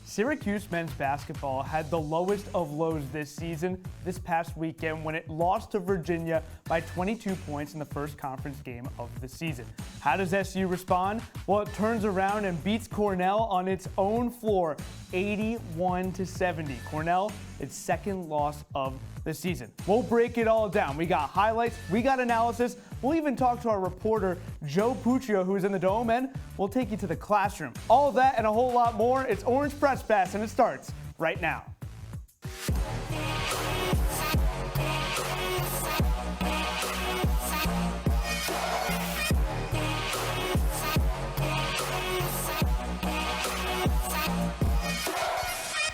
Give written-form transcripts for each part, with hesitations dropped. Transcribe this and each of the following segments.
Syracuse men's basketball had the lowest of lows this season this past weekend when it lost to Virginia by 22 points in the first conference game of the season. How does SU respond? Well, it turns around and beats Cornell on its own floor, 81-70. Cornell, its second loss of the season. We'll break it all down. We got highlights, we got analysis. We'll even talk to our reporter, Joe Puccio, who's in the Dome, and we'll take you to the classroom. All that and a whole lot more. It's Orange Press Pass, and it starts right now.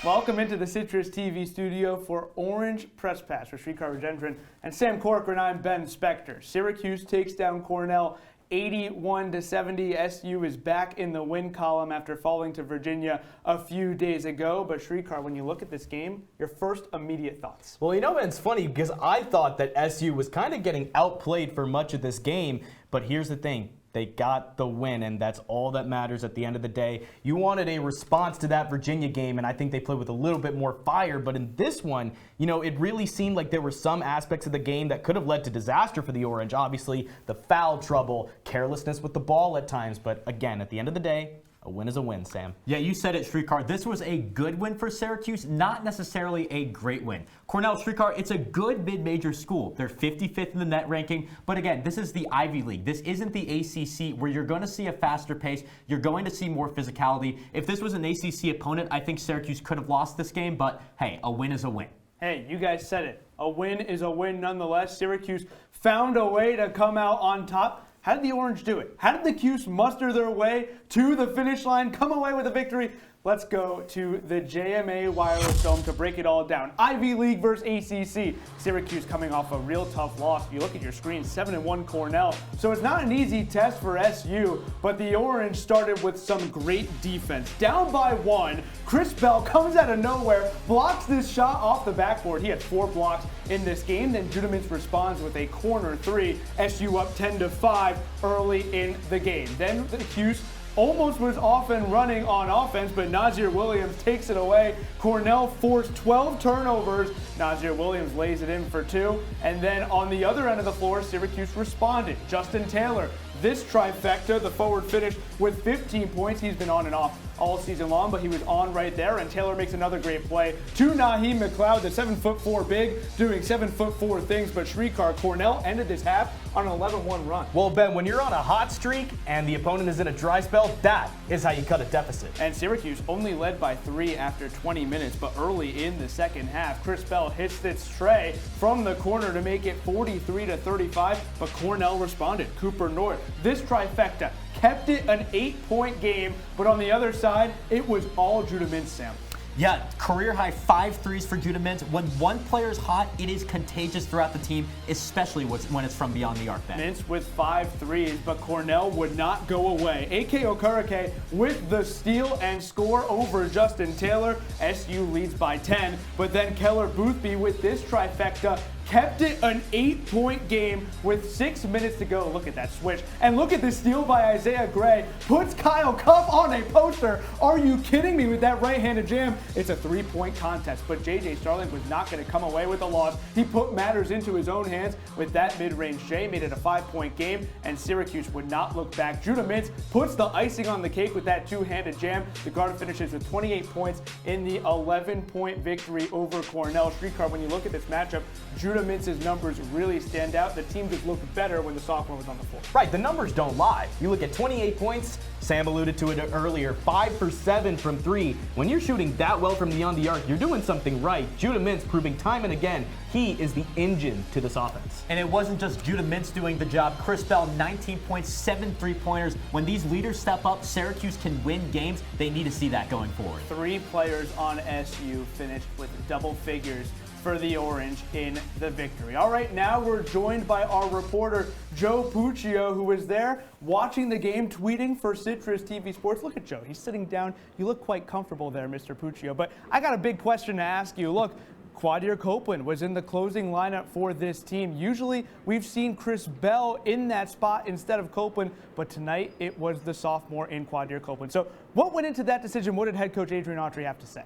Welcome into the CitrusTV studio for Orange Press Pass with Srikar, Rajendran, and Sam Corcoran. I'm Ben Spector. Syracuse takes down Cornell 81-70. SU is back in the win column after falling to Virginia a few days ago. But Srikar, when you look at this game, your first immediate thoughts? Well, you know, it's funny because I thought that SU was kind of getting outplayed for much of this game. But here's the thing. They got the win, and that's all that matters at the end of the day. You wanted a response to that Virginia game, and I think they played with a little bit more fire. But in this one, you know, it really seemed like there were some aspects of the game that could have led to disaster for the Orange. Obviously, the foul trouble, carelessness with the ball at times. But again, at the end of the day, a win is a win, Sam. Yeah, you said it, Srikar. This was a good win for Syracuse, not necessarily a great win. Cornell, Srikar, it's a good mid-major school. They're 55th in the net ranking. But again, this is the Ivy League. This isn't the ACC where you're going to see a faster pace. You're going to see more physicality. If this was an ACC opponent, I think Syracuse could have lost this game. But hey, a win is a win. Hey, you guys said it. A win is a win nonetheless. Syracuse found a way to come out on top. How did the Orange do it? How did the Cuse muster their way to the finish line, come away with a victory? Let's go to the JMA Wireless Dome to break it all down. Ivy League versus ACC. Syracuse coming off a real tough loss. If you look at your screen, 7-1 Cornell. So it's not an easy test for SU, but the Orange started with some great defense. Down by one, Chris Bell comes out of nowhere, blocks this shot off the backboard. He had 4 blocks in this game. Then Judamins responds with a corner 3. SU up 10-5 early in the game. Then the Cuse almost was off and running on offense, but Nazir Williams takes it away. Cornell forced 12 turnovers. Nazir Williams lays it in for 2. And then on the other end of the floor, Syracuse responded. Justin Taylor, this trifecta, the forward finished with 15 points. He's been on and off all season long, but he was on right there, and Taylor makes another great play to Naheem McLeod, the 7'4" big, doing 7'4" things. But Srikar, Cornell ended this half on an 11-1 run. Well, Ben, when you're on a hot streak and the opponent is in a dry spell, that is how you cut a deficit. And Syracuse only led by 3 after 20 minutes, but early in the second half, Chris Bell hits this tray from the corner to make it 43-35, but Cornell responded. Cooper North, this trifecta, kept it an 8-point game, but on the other side, it was all Judamins, Sam. Yeah, career high 5 threes for Judamins. When one player's hot, it is contagious throughout the team, especially when it's from beyond the arc. Mintz with 5 threes, but Cornell would not go away. A.K. Okarike with the steal and score over Justin Taylor. SU leads by 10, but then Keller Boothby with this trifecta kept it an 8-point game with 6 minutes to go. Look at that switch. And look at this steal by Isaiah Gray. Puts Kyle Cuff on a poster. Are you kidding me with that right-handed jam? It's a 3-point contest, but J.J. Starling was not going to come away with a loss. He put matters into his own hands with that mid-range J, made it a 5-point game, and Syracuse would not look back. Judah Mintz puts the icing on the cake with that 2-handed jam. The guard finishes with 28 points in the 11-point victory over Cornell. Srikar, when you look at this matchup, Judah Mintz's numbers really stand out. The team just looked better when the sophomore was on the floor. Right, the numbers don't lie. You look at 28 points, Sam alluded to it earlier, 5 for 7 from 3. When you're shooting that well from beyond the arc, you're doing something right. Judah Mintz proving time and again he is the engine to this offense. And it wasn't just Judah Mintz doing the job. Chris Bell, 19 points, 7 3-pointers. When these leaders step up, Syracuse can win games. They need to see that going forward. 3 players on SU finished with double figures for the Orange in the victory. All right, now we're joined by our reporter, Joe Puccio, who was there watching the game, tweeting for CitrusTV Sports. Look at Joe. He's sitting down. You look quite comfortable there, Mr. Puccio. But I got a big question to ask you. Look, Quadir Copeland was in the closing lineup for this team. Usually we've seen Chris Bell in that spot instead of Copeland, but tonight it was the sophomore in Quadir Copeland. So what went into that decision? What did head coach Adrian Autry have to say?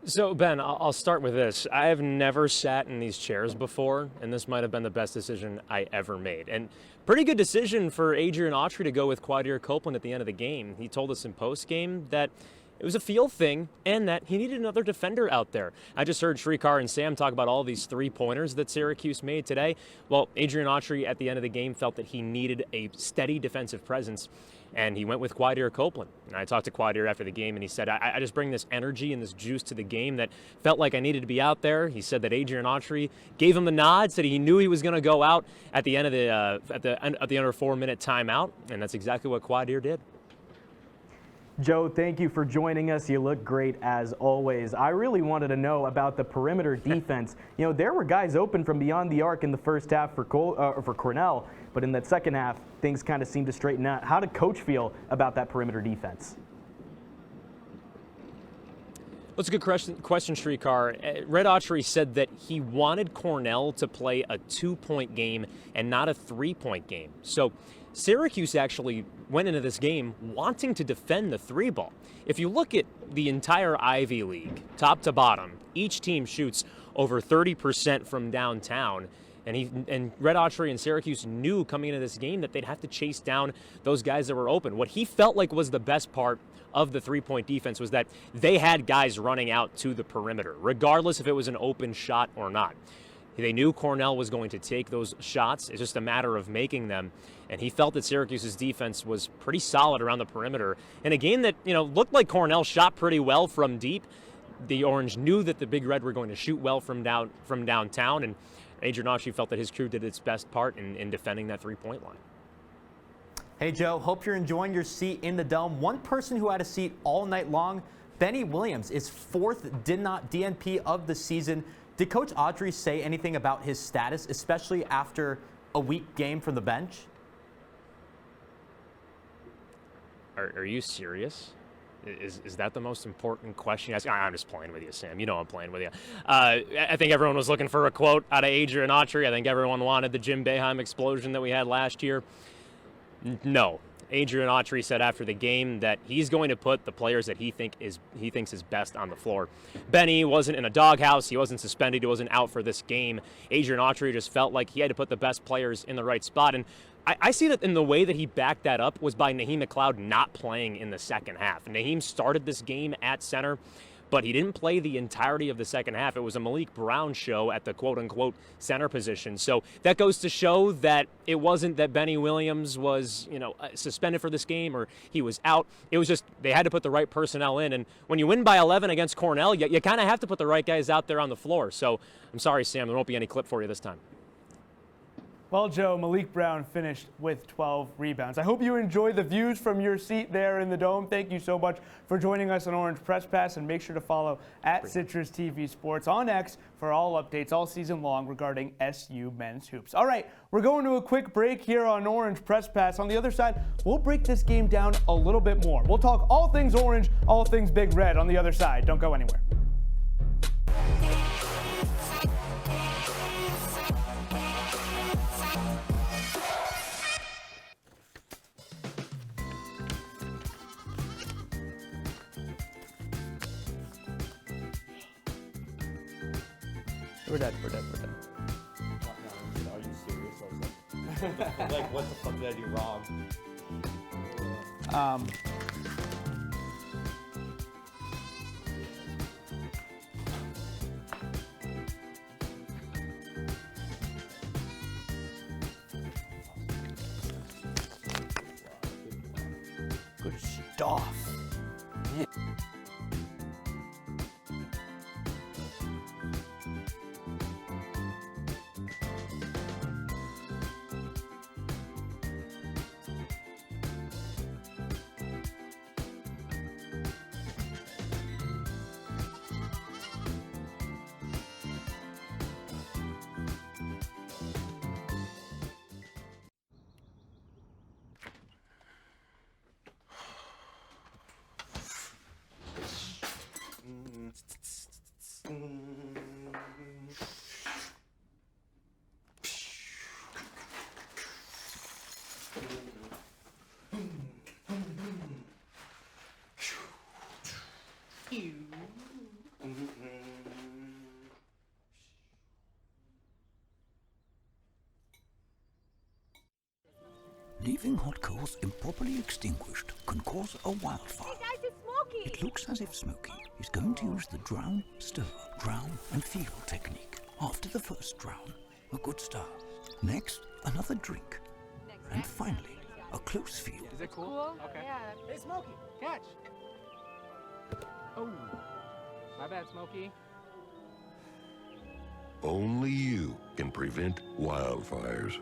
So, Ben, I'll start with this. I have never sat in these chairs before, and this might have been the best decision I ever made. And pretty good decision for Adrian Autry to go with Quadir Copeland at the end of the game. He told us in post-game that it was a feel thing and that he needed another defender out there. I just heard Srikar and Sam talk about all these three-pointers that Syracuse made today. Well, Adrian Autry at the end of the game felt that he needed a steady defensive presence, and he went with Quadir Copeland. And I talked to Quadir after the game, and he said, I just bring this energy and this juice to the game that felt like I needed to be out there. He said that Adrian Autry gave him the nod, said he knew he was going to go out at the end of the at the end of a 4-minute timeout, and that's exactly what Quadir did. Joe, thank you for joining us. You look great as always. I really wanted to know about the perimeter defense. You know, there were guys open from beyond the arc in the first half for Cornell, but in that second half, things kind of seemed to straighten out. How did Coach feel about that perimeter defense? That's a good question, Srikar. Red Autry said that he wanted Cornell to play a 2-point game and not a 3-point game. So Syracuse actually went into this game wanting to defend the 3-ball. If you look at the entire Ivy League, top to bottom, each team shoots over 30% from downtown. And Red Autry and Syracuse knew coming into this game that they'd have to chase down those guys that were open. What he felt like was the best part of the 3-point defense was that they had guys running out to the perimeter, regardless if it was an open shot or not. They knew Cornell was going to take those shots. It's just a matter of making them. And he felt that Syracuse's defense was pretty solid around the perimeter. In a game that, looked like Cornell shot pretty well from deep, the Orange knew that the Big Red were going to shoot well from downtown, and Adrian Autry felt that his crew did its best part in defending that 3-point line. Hey, Joe, hope you're enjoying your seat in the Dome. One person who had a seat all night long, Benny Williams, is 4th DNP of the season. Did Coach Autry say anything about his status, especially after a weak game from the bench? Are you serious? Is that the most important question? I'm just playing with you, Sam. You know I'm playing with you. I think everyone was looking for a quote out of Adrian Autry. I think everyone wanted the Jim Boeheim explosion that we had last year. No. Adrian Autry said after the game that he's going to put the players that he thinks is best on the floor. Benny wasn't in a doghouse. He wasn't suspended. He wasn't out for this game. Adrian Autry just felt like he had to put the best players in the right spot. And I see that in the way that he backed that up was by Naheem McLeod not playing in the second half. Naheem started this game at center, but he didn't play the entirety of the second half. It was a Malik Brown show at the quote-unquote center position. So that goes to show that it wasn't that Benny Williams was, suspended for this game or he was out. It was just they had to put the right personnel in. And when you win by 11 against Cornell, you kind of have to put the right guys out there on the floor. So I'm sorry, Sam, there won't be any clip for you this time. Well, Joe, Malik Brown finished with 12 rebounds. I hope you enjoy the views from your seat there in the Dome. Thank you so much for joining us on Orange Press Pass, and make sure to follow at CitrusTV Sports on X for all updates all season long regarding SU men's hoops. All right, we're going to a quick break here on Orange Press Pass. On the other side, we'll break this game down a little bit more. We'll talk all things Orange, all things Big Red on the other side. Don't go anywhere. We're dead. Are you serious? I was like, what the fuck did I do wrong? Good stuff. Yeah. Leaving hot coals improperly extinguished can cause a wildfire. Hey guys, it's Smokey! It looks as if Smokey is going to use the drown, stir, drown and feel technique. After the first drown, a good start. Next, another drink. And finally, a close feel. Is it cool? Okay. Yeah. Hey, Smokey, catch. Oh, my bad, Smokey. Only you can prevent wildfires.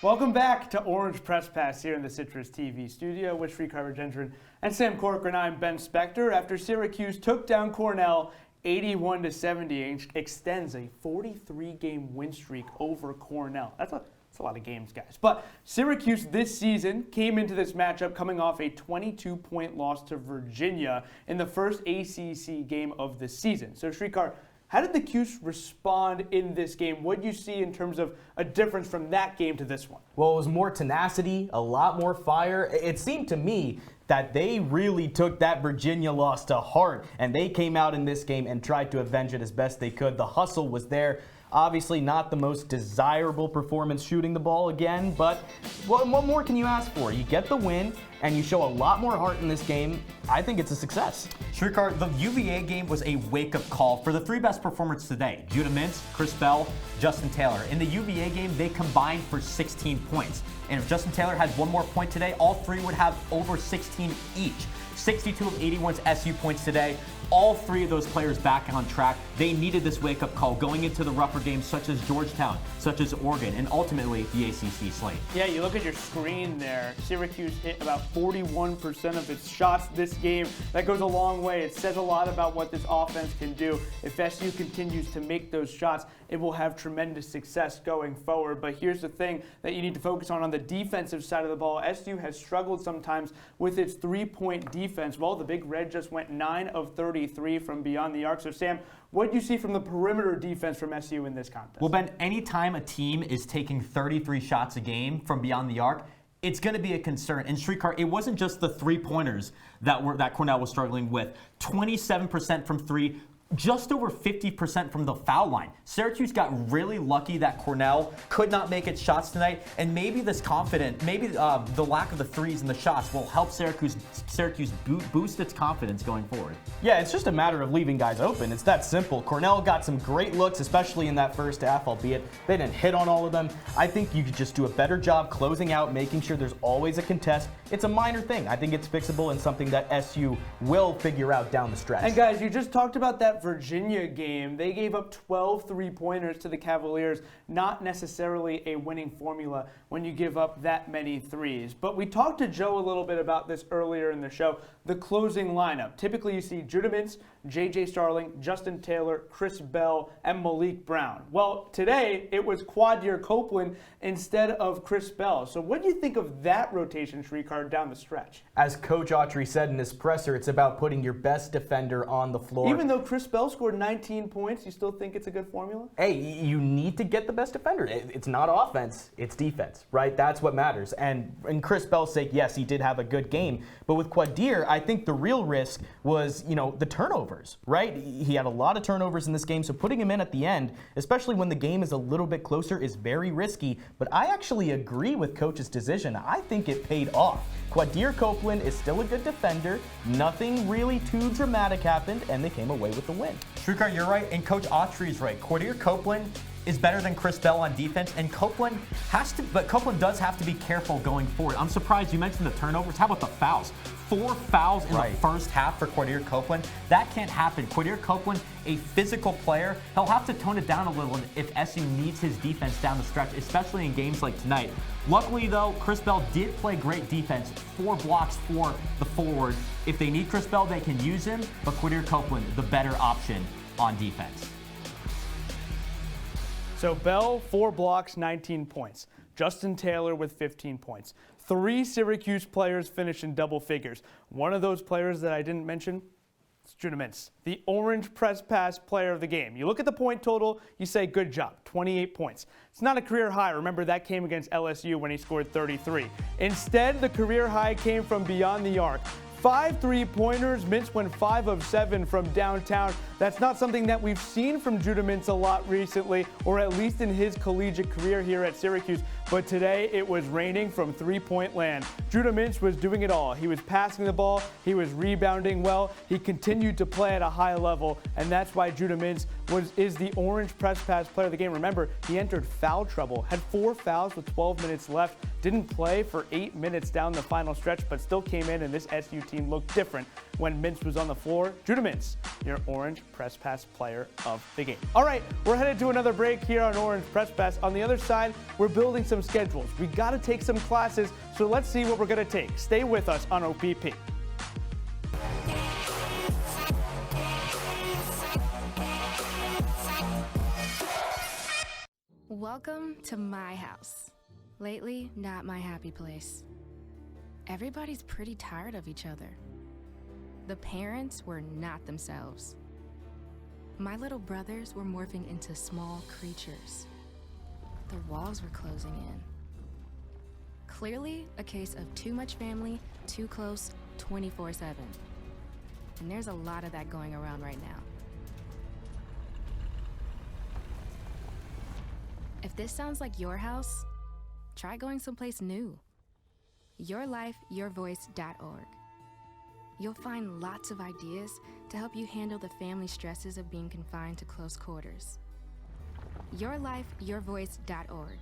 Welcome back to Orange Press Pass here in the CitrusTV studio with Srikar, Rajendran, and Sam Corcoran. I'm Ben Spector. After Syracuse took down Cornell 81-70 and extends a 43-game win streak over Cornell. That's a lot of games, guys. But Syracuse this season came into this matchup coming off a 22-point loss to Virginia in the first ACC game of the season. So, Srikar, how did the Cuse respond in this game? What do you see in terms of a difference from that game to this one? Well, it was more tenacity, a lot more fire. It seemed to me that they really took that Virginia loss to heart, and they came out in this game and tried to avenge it as best they could. The hustle was there. Obviously not the most desirable performance shooting the ball again, but what more can you ask for? You get the win, and you show a lot more heart in this game. I think it's a success. Srikar, the UVA game was a wake-up call for the three best performers today. Judah Mintz, Chris Bell, Justin Taylor. In the UVA game, they combined for 16 points. And if Justin Taylor had one more point today, all three would have over 16 each. 62 of 81's SU points today. All three of those players back on track. They needed this wake-up call going into the rougher games such as Georgetown, such as Oregon, and ultimately the ACC slate. Yeah, you look at your screen there. Syracuse hit about 41% of its shots this game. That goes a long way. It says a lot about what this offense can do. If SU continues to make those shots, it will have tremendous success going forward. But here's the thing that you need to focus on the defensive side of the ball. SU has struggled sometimes with its three-point defense. Well, the Big Red just went 9 of 33 from beyond the arc. So, Sam, what do you see from the perimeter defense from SU in this contest? Well, Ben, anytime a team is taking 33 shots a game from beyond the arc, it's going to be a concern. And Srikar, it wasn't just the three-pointers that Cornell was struggling with. 27% from three, just over 50% from the foul line. Syracuse got really lucky that Cornell could not make its shots tonight, and maybe the lack of the threes and the shots will help Syracuse boost its confidence going forward. Yeah, it's just a matter of leaving guys open. It's that simple. Cornell got some great looks, especially in that first half, albeit they didn't hit on all of them. I think you could just do a better job closing out, making sure there's always a contest. It's a minor thing. I think it's fixable and something that SU will figure out down the stretch. And guys, you just talked about that Virginia game. They gave up 12 three-pointers to the Cavaliers. Not necessarily a winning formula when you give up that many threes. But we talked to Joe a little bit about this earlier in the show. The closing lineup. Typically you see Judah Mintz, J.J. Starling, Justin Taylor, Chris Bell, and Malik Brown. Well, today it was Quadir Copeland instead of Chris Bell. So what do you think of that rotation, Srikar, down the stretch? As Coach Autry said in his presser, it's about putting your best defender on the floor. Even though Chris Bell scored 19 points, you still think it's a good formula? Hey, you need to get the best defender. It's not offense, it's defense, right? That's what matters. And in Chris Bell's sake, yes, he did have a good game. But with Quadir, I think the real risk was, the turnovers, right? He had a lot of turnovers in this game, so putting him in at the end, especially when the game is a little bit closer, is very risky. But I actually agree with Coach's decision. I think it paid off. Quadir Copeland is still a good defender. Nothing really too dramatic happened, and they came away with the win. Srikar, you're right, and Coach Autry is right. Quadir Copeland is better than Chris Bell on defense, and Copeland does have to be careful going forward. I'm surprised you mentioned the turnovers. How about the fouls? 4 fouls in the first half for Quadir Copeland. That can't happen. Quadir Copeland, a physical player, he'll have to tone it down a little if SU needs his defense down the stretch, especially in games like tonight. Luckily, though, Chris Bell did play great defense. 4 blocks for the forward. If they need Chris Bell, they can use him, but Quadir Copeland, the better option on defense. So Bell, 4 blocks, 19 points. Justin Taylor with 15 points. 3 Syracuse players finished in double figures. One of those players that I didn't mention, It's Judah Mintz, the orange press pass player of the game. You look at the point total, you say, good job, 28 points. It's not a career high. Remember, that came against LSU when he scored 33. Instead, the career high came from beyond the arc. 5 3-pointers. Mintz went 5 of 7 from downtown. That's not something that we've seen from Judah Mintz a lot recently, or at least in his collegiate career here at Syracuse. But today it was raining from three-point land. Judah Mintz was doing it all. He was passing the ball. He was rebounding well. He continued to play at a high level, and that's why Judah Mintz is the orange press pass player of the game. Remember, he entered foul trouble, had 4 fouls with 12 minutes left, didn't play for 8 minutes down the final stretch, but still came in, and this SU team looked different when Mintz was on the floor. Judah Mintz, your orange press pass player of the game. All right, we're headed to another break here on Orange Press Pass. On the other side, we're building some schedules. We got to take some classes, so let's see what we're going to take. Stay with us on OPP. Welcome to my house. Lately, not my happy place. Everybody's pretty tired of each other. The parents were not themselves. My little brothers were morphing into small creatures. The walls were closing in. Clearly, a case of too much family, too close, 24/7. And there's a lot of that going around right now. If this sounds like your house, try going someplace new. YourLifeYourVoice.org. You'll find lots of ideas to help you handle the family stresses of being confined to close quarters. YourLifeYourVoice.org.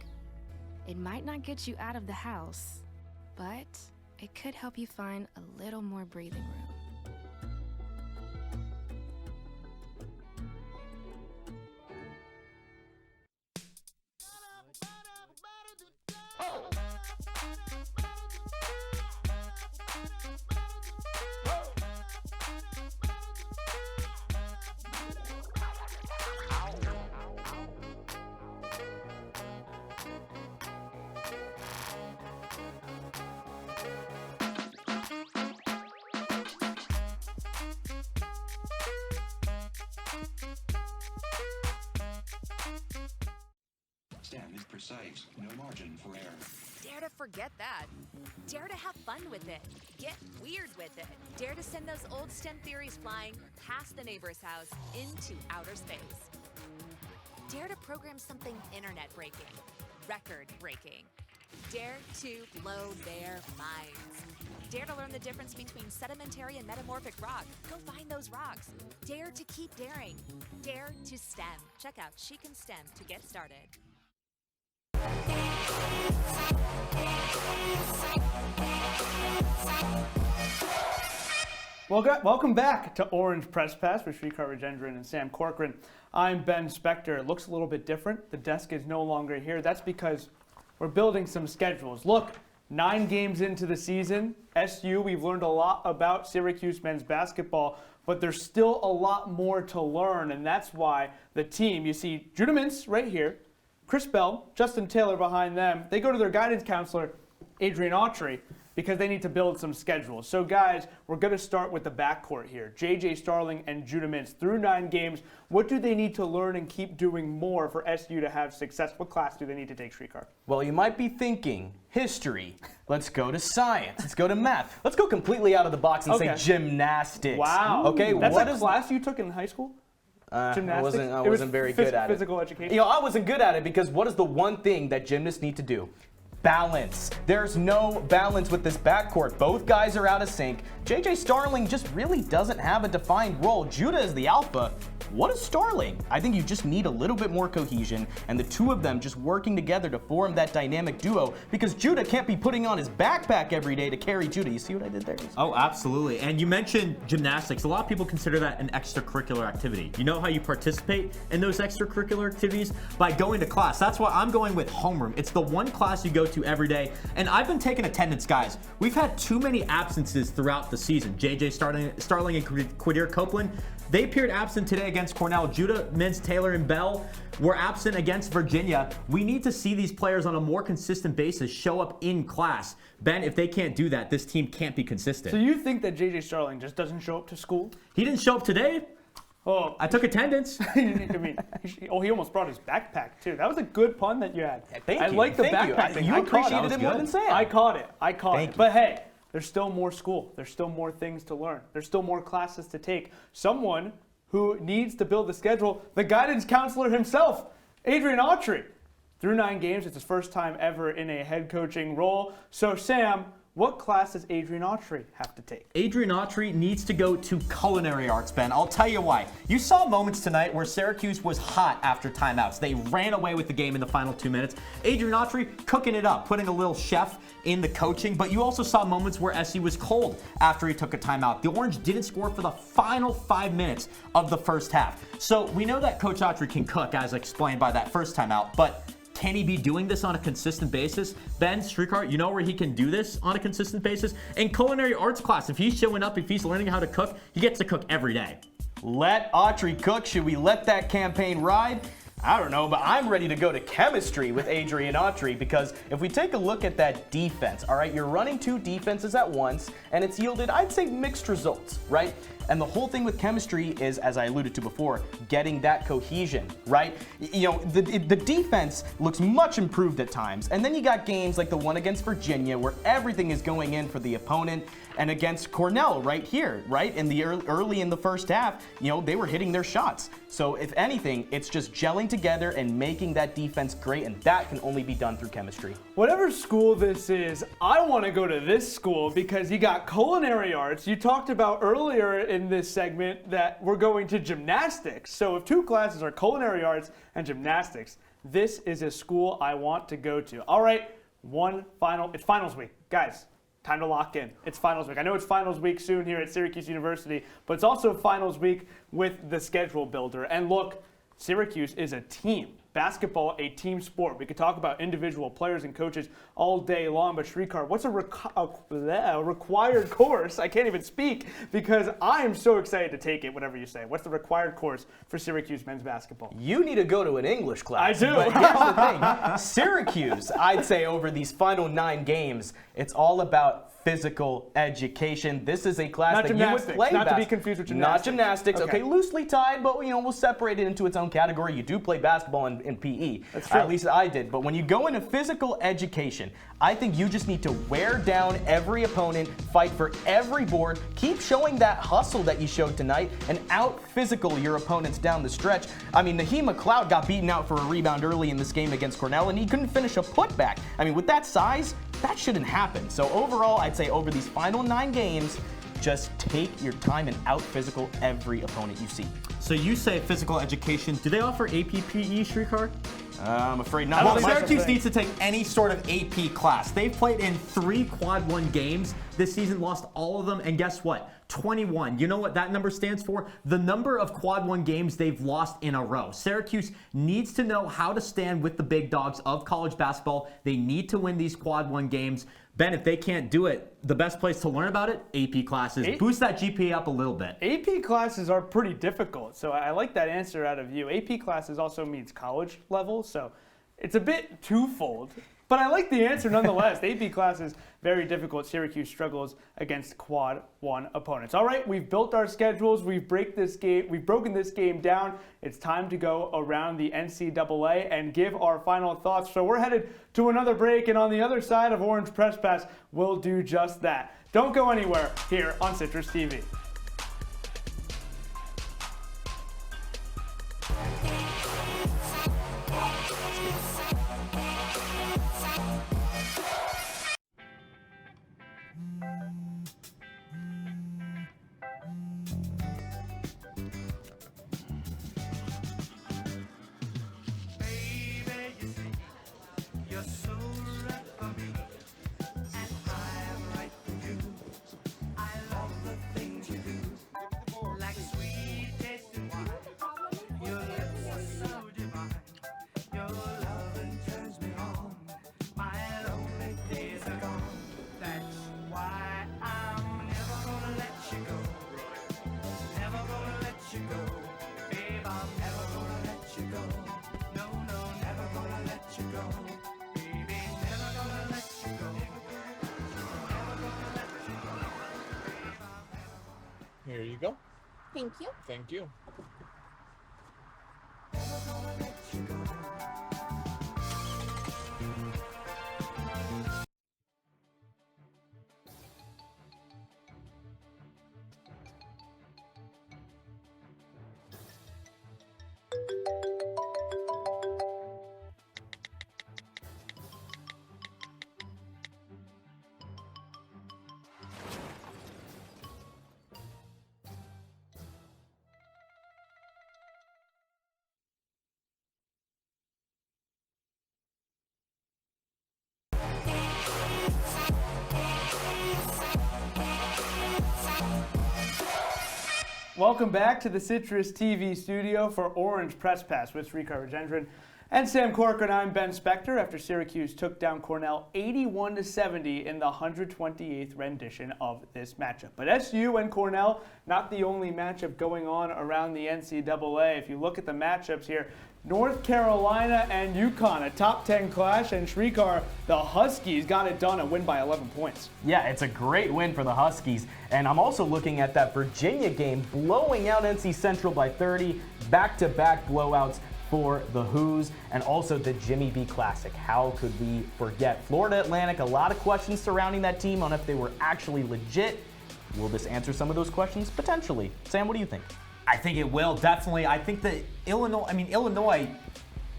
It might not get you out of the house, but it could help you find a little more breathing room. Stand is precise, no margin for error. Dare to forget that. Dare to have fun with it. Get weird with it. Dare to send those old STEM theories flying past the neighbor's house into outer space. Dare to program something internet-breaking, record-breaking. Dare to blow their minds. Dare to learn the difference between sedimentary and metamorphic rock. Go find those rocks. Dare to keep daring. Dare to STEM. Check out She Can STEM to get started. Welcome back to Orange Press Pass with Srikar, Rajendran, and Sam Corcoran. I'm Ben Spector. It looks a little bit different. The desk is no longer here. That's because we're building some schedules. Look, 9 games into the season, SU, we've learned a lot about Syracuse men's basketball, but there's still a lot more to learn, and that's why the team, you see Judah Mintz right here, Chris Bell, Justin Taylor behind them, they go to their guidance counselor, Adrian Autry, because they need to build some schedules. So guys, we're going to start with the backcourt here. J.J. Starling and Judah Mintz through 9 games. What do they need to learn and keep doing more for SU to have success? What class do they need to take, Srikar? Well, you might be thinking, history. Let's go to science. Let's go to math. Let's go completely out of the box and say gymnastics. Wow. Okay, that's a class you took in high school? Gymnastics? I wasn't very good at it. Physical education? You know, I wasn't good at it because what is the one thing that gymnasts need to do? Balance. There's no balance with this backcourt. Both guys are out of sync. J.J. Starling just really doesn't have a defined role. Judah is the alpha. What is Starling? I think you just need a little bit more cohesion and the two of them just working together to form that dynamic duo, because Judah can't be putting on his backpack every day to carry Judah. You see what I did there? Oh, absolutely. And you mentioned gymnastics. A lot of people consider that an extracurricular activity. You know how you participate in those extracurricular activities? By going to class. That's why I'm going with homeroom. It's the one class you go to every day. And I've been taking attendance, guys. We've had too many absences throughout the season. J.J. Starling and Quadir Copeland, They appeared absent today against Cornell. Judah, Mintz, Taylor, and Bell were absent against Virginia. We need to see these players on a more consistent basis show up in class. Ben, if they can't do that, this team can't be consistent. So you think that J.J. Starling just doesn't show up to school? He didn't show up today. Oh, I took attendance. I mean, he almost brought his backpack too. That was a good pun that you had. Thank you. I like the Thank backpack you. thing. You I caught appreciated it it more than Sam. I caught it. Thank you. But hey, there's still more school. There's still more things to learn. There's still more classes to take. Someone who needs to build the schedule, the guidance counselor himself, Adrian Autry. Through 9 games, it's his first time ever in a head coaching role. So Sam, what class does Adrian Autry have to take? Adrian Autry needs to go to culinary arts, Ben. I'll tell you why. You saw moments tonight where Syracuse was hot after timeouts. They ran away with the game in the final 2 minutes. Adrian Autry cooking it up, putting a little chef in the coaching, but you also saw moments where SC was cold after he took a timeout. The Orange didn't score for the final 5 minutes of the first half. So we know that Coach Autry can cook, as explained by that first timeout, but can he be doing this on a consistent basis? Ben, Srikar, you know where he can do this on a consistent basis? In culinary arts class, if he's showing up, if he's learning how to cook, he gets to cook every day. Let Autry cook. Should we let that campaign ride? I don't know, but I'm ready to go to chemistry with Adrian Autry because if we take a look at that defense, all right, you're running 2 defenses at once, and it's yielded, I'd say, mixed results, right? And the whole thing with chemistry is, as I alluded to before, getting that cohesion, right? You know, the defense looks much improved at times. And then you got games like the one against Virginia where everything is going in for the opponent, and against Cornell right here, right? In the early in the first half, you know, they were hitting their shots. So if anything, it's just gelling together and making that defense great, and that can only be done through chemistry. Whatever school this is, I want to go to this school because you got culinary arts. You talked about earlier in this segment that we're going to gymnastics. So if 2 classes are culinary arts and gymnastics, this is a school I want to go to. All right, it's finals week. Guys, time to lock in. It's finals week. I know it's finals week soon here at Syracuse University, but it's also finals week with the schedule builder. And look, Syracuse is a team. Basketball, a team sport. We could talk about individual players and coaches all day long, but Srikar, what's a required course? I can't even speak because I am so excited to take it, whatever you say. What's the required course for Syracuse men's basketball? You need to go to an English class. I do. But here's the thing. Syracuse, I'd say over these final 9 games, it's all about physical education. This is a class Not that gymnastics. you would play Not to be confused with gymnastics. Not gymnastics. Okay, loosely tied, but you know, we'll separate it into its own category. You do play basketball in PE. That's true. At least I did. But when you go into physical education, I think you just need to wear down every opponent, fight for every board, keep showing that hustle that you showed tonight, and out-physical your opponents down the stretch. I mean, Naheem McLeod got beaten out for a rebound early in this game against Cornell, and he couldn't finish a putback. I mean, with that size, that shouldn't happen. So overall, I'd say over these final 9 games, just take your time and out-physical every opponent you see. So you say physical education. Do they offer AP PE, Srikar? I'm afraid not. Well, Syracuse needs to take any sort of AP class. They've played in 3 quad 1 games this season, lost all of them, and guess what? 21. You know what that number stands for? The number of quad 1 games they've lost in a row. Syracuse needs to know how to stand with the big dogs of college basketball. They need to win these quad 1 games. Ben, if they can't do it, the best place to learn about it, AP classes. Boost that GPA up a little bit. AP classes are pretty difficult, so I like that answer out of you. AP classes also means college level, so it's a bit twofold. But I like the answer nonetheless. AP classes, very difficult. Syracuse struggles against quad 1 opponents. All right, we've built our schedules. We've broken this game down. It's time to go around the NCAA and give our final thoughts. So we're headed to another break, and on the other side of Orange Press Pass, we'll do just that. Don't go anywhere here on Citrus TV. Things you Thank you. Thank you. Welcome back to the CitrusTV studio for Orange Press Pass with Srikar, Rajendran, and Sam Corcoran. I'm Ben Spector after Syracuse took down Cornell 81-70 in the 128th rendition of this matchup. But SU and Cornell, not the only matchup going on around the NCAA. If you look at the matchups here, North Carolina and UConn, a top 10 clash, and Srikar, the Huskies, got it done, a win by 11 points. Yeah, it's a great win for the Huskies. And I'm also looking at that Virginia game, blowing out NC Central by 30, back-to-back blowouts for the Hoos, and also the Jimmy B Classic. How could we forget? Florida Atlantic, a lot of questions surrounding that team on if they were actually legit. Will this answer some of those questions? Potentially. Sam, what do you think? I think it will, definitely. I think that Illinois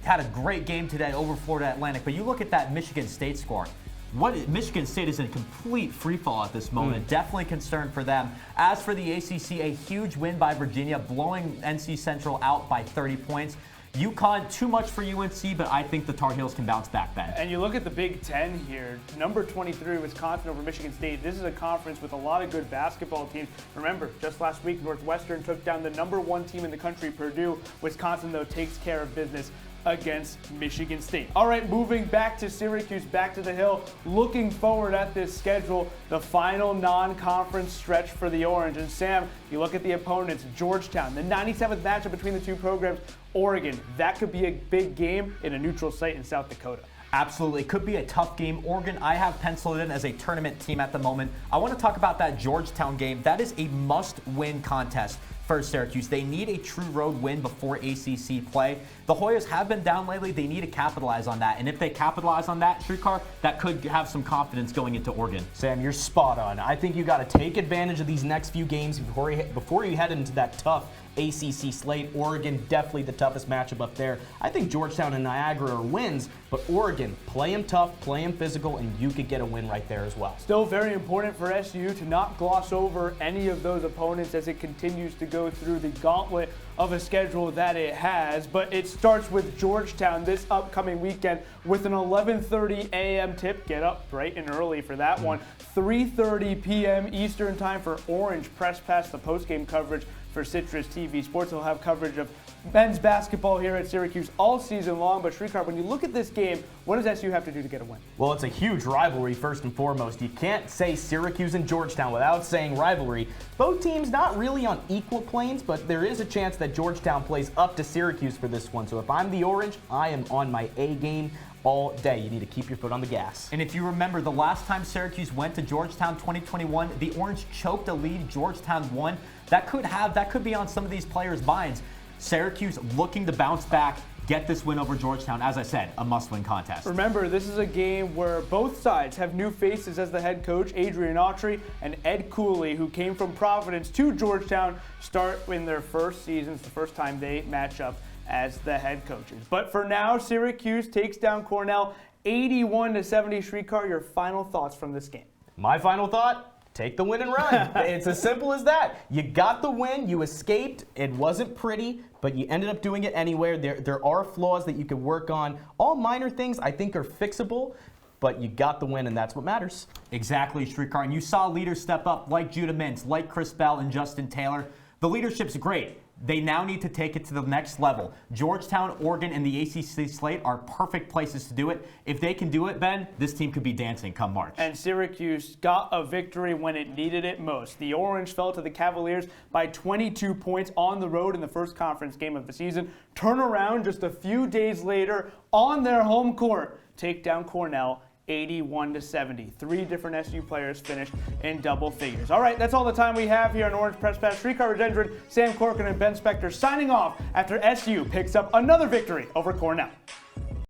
had a great game today over Florida Atlantic, but you look at that Michigan State score. Michigan State is in complete free fall at this moment. Definitely concerned for them. As for the ACC, a huge win by Virginia, blowing NC Central out by 30 points. UConn, too much for UNC, but I think the Tar Heels can bounce back, Ben. And you look at the Big Ten here, number 23, Wisconsin over Michigan State. This is a conference with a lot of good basketball teams. Remember, just last week, Northwestern took down the number 1 team in the country, Purdue. Wisconsin, though, takes care of business against Michigan State. All right, moving back to Syracuse, back to the Hill. Looking forward at this schedule, the final non-conference stretch for the Orange. And Sam, you look at the opponents, Georgetown, the 97th matchup between the two programs, Oregon. That could be a big game in a neutral site in South Dakota. Absolutely. It could be a tough game. Oregon, I have penciled in as a tournament team at the moment. I want to talk about that Georgetown game. That is a must-win contest for Syracuse. They need a true road win before ACC play. The Hoyas have been down lately. They need to capitalize on that. And if they capitalize on that, Srikar, that could have some confidence going into Oregon. Sam, you're spot on. I think you got to take advantage of these next few games before you head into that tough ACC slate. Oregon, definitely the toughest matchup up there. I think Georgetown and Niagara are wins, but Oregon, play them tough, play them physical, and you could get a win right there as well. Still very important for SU to not gloss over any of those opponents as it continues to go through the gauntlet of a schedule that it has, but it starts with Georgetown this upcoming weekend with an 11:30 a.m. tip. Get up bright and early for that one. 3:30 p.m. Eastern time for Orange Press Pass, the postgame coverage for CitrusTV Sports. Will have coverage of men's basketball here at Syracuse all season long. But Srikar, when you look at this game, what does SU have to do to get a win? Well, it's a huge rivalry first and foremost. You can't say Syracuse and Georgetown without saying rivalry. Both teams not really on equal planes, but there is a chance that Georgetown plays up to Syracuse for this one. So if I'm the Orange, I am on my A game all day. You need to keep your foot on the gas. And if you remember, the last time Syracuse went to Georgetown 2021, the Orange choked a lead, Georgetown won. That could be on some of these players' minds. Syracuse looking to bounce back, get this win over Georgetown. As I said, a must-win contest. Remember, this is a game where both sides have new faces as the head coach. Adrian Autry and Ed Cooley, who came from Providence to Georgetown, start in their first seasons, the first time they match up as the head coaches. But for now, Syracuse takes down Cornell 81-70. Srikar, your final thoughts from this game? My final thought? Take the win and run. It's as simple as that. You got the win. You escaped. It wasn't pretty, but you ended up doing it anyway. There are flaws that you can work on. All minor things I think are fixable, but you got the win, and that's what matters. Exactly, Srikar. And you saw leaders step up like Judah Mintz, like Chris Bell and Justin Taylor. The leadership's great. They now need to take it to the next level. Georgetown, Oregon, and the ACC slate are perfect places to do it. If they can do it, Ben, this team could be dancing come March. And Syracuse got a victory when it needed it most. The Orange fell to the Cavaliers by 22 points on the road in the first conference game of the season. Turn around just a few days later on their home court, take down Cornell 81-70. 3 different SU players finished in double figures. All right, that's all the time we have here on Orange Press Pass. Srikar, Rajendran, Sam Corcoran, and Ben Spector signing off after SU picks up another victory over Cornell.